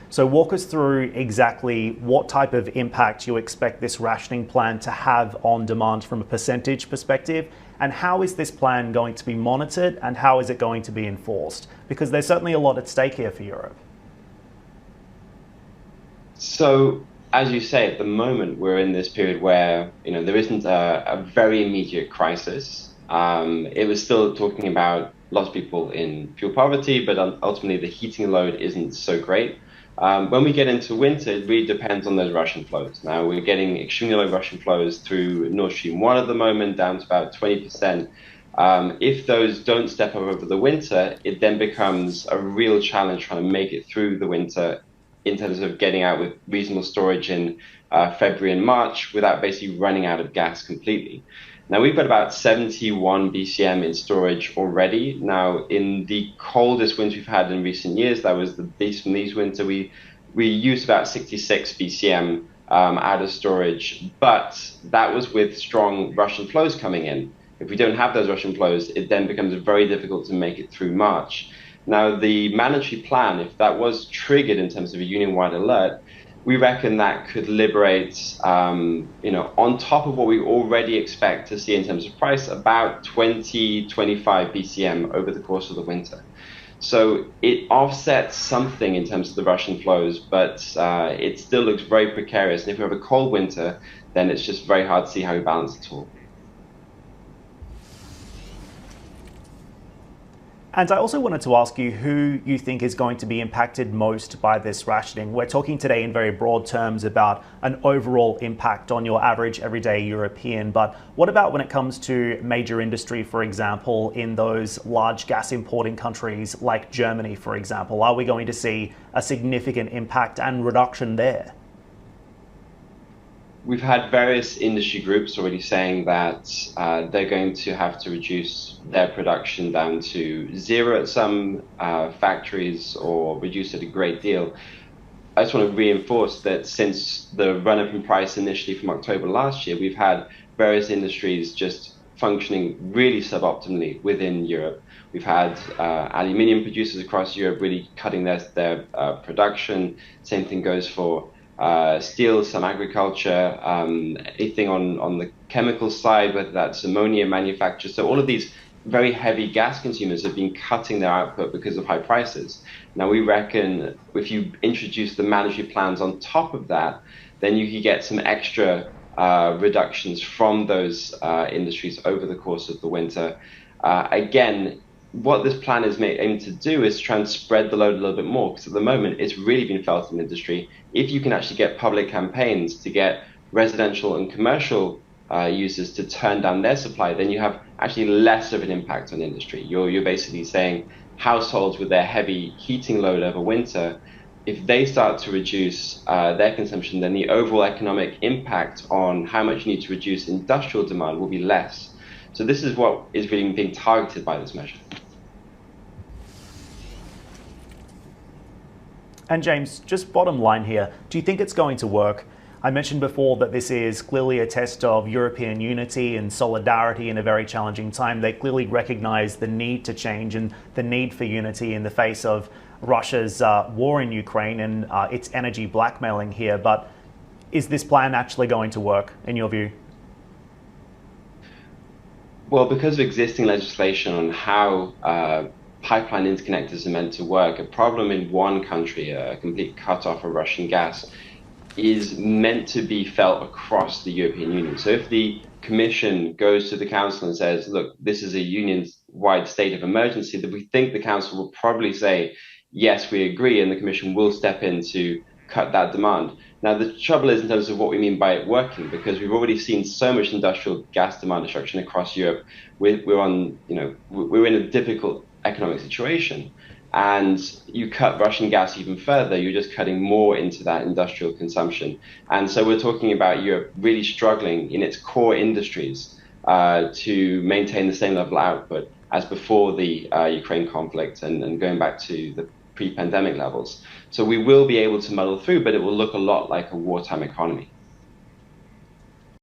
So walk us through exactly what type of impact you expect this rationing plan to have on demand from a percentage perspective, and how is this plan going to be monitored and how is it going to be enforced? Because there's certainly a lot at stake here for Europe. So, as you say, at the moment, we're in this period where, there isn't a very immediate crisis. It was still talking about lots of people in fuel poverty, but ultimately the heating load isn't so great. When we get into winter, it really depends on those Russian flows. Now, we're getting extremely low Russian flows through Nord Stream 1 at the moment, down to about 20%. If those don't step up over the winter, it then becomes a real challenge trying to make it through the winter in terms of getting out with reasonable storage in February and March without basically running out of gas completely. Now, we've got about 71 BCM in storage already. Now, in the coldest winter we've had in recent years, that was the beast from these winter, we used about 66 BCM out of storage, but that was with strong Russian flows coming in. If we don't have those Russian flows, it then becomes very difficult to make it through March. Now, the mandatory plan, if that was triggered in terms of a union-wide alert, we reckon that could liberate, on top of what we already expect to see in terms of price, about 25 BCM over the course of the winter. So it offsets something in terms of the Russian flows, but it still looks very precarious. And if we have a cold winter, then it's just very hard to see how we balance it all. And I also wanted to ask you who you think is going to be impacted most by this rationing. We're talking today in very broad terms about an overall impact on your average everyday European, but what about when it comes to major industry, for example, in those large gas importing countries like Germany, for example? Are we going to see a significant impact and reduction there? We've had various industry groups already saying that they're going to have to reduce their production down to zero at some factories or reduce it a great deal. I just want to reinforce that since the run-up in price initially from October last year, we've had various industries just functioning really suboptimally within Europe. We've had aluminium producers across Europe really cutting their production. Same thing goes for steel, some agriculture, anything on the chemical side, whether that's ammonia manufacture. So all of these very heavy gas consumers have been cutting their output because of high prices. Now, we reckon if you introduce the mandatory plans on top of that, then you could get some extra reductions from those industries over the course of the winter. Again, what this plan is aimed to do is try and spread the load a little bit more, because at the moment it's really been felt in industry. If you can actually get public campaigns to get residential and commercial users to turn down their supply, then you have actually less of an impact on industry. You're basically saying households with their heavy heating load over winter, if they start to reduce their consumption, then the overall economic impact on how much you need to reduce industrial demand will be less. So this is what is really being targeted by this measure. And James, just bottom line here, do you think it's going to work? I mentioned before that this is clearly a test of European unity and solidarity in a very challenging time. They clearly recognize the need to change and the need for unity in the face of Russia's war in Ukraine and its energy blackmailing here. But is this plan actually going to work, in your view? Well, because of existing legislation on how pipeline interconnectors are meant to work, a problem in one country, a complete cut-off of Russian gas, is meant to be felt across the European Union. So if the Commission goes to the Council and says, look, this is a union-wide state of emergency, that we think the Council will probably say, yes, we agree, and the Commission will step in to cut that demand. Now, the trouble is in terms of what we mean by it working, because we've already seen so much industrial gas demand destruction across Europe. We're in a difficult economic situation, and you cut Russian gas even further, you're just cutting more into that industrial consumption. And so we're talking about Europe really struggling in its core industries to maintain the same level of output as before the Ukraine conflict and going back to the pre-pandemic levels. So we will be able to muddle through, but it will look a lot like a wartime economy.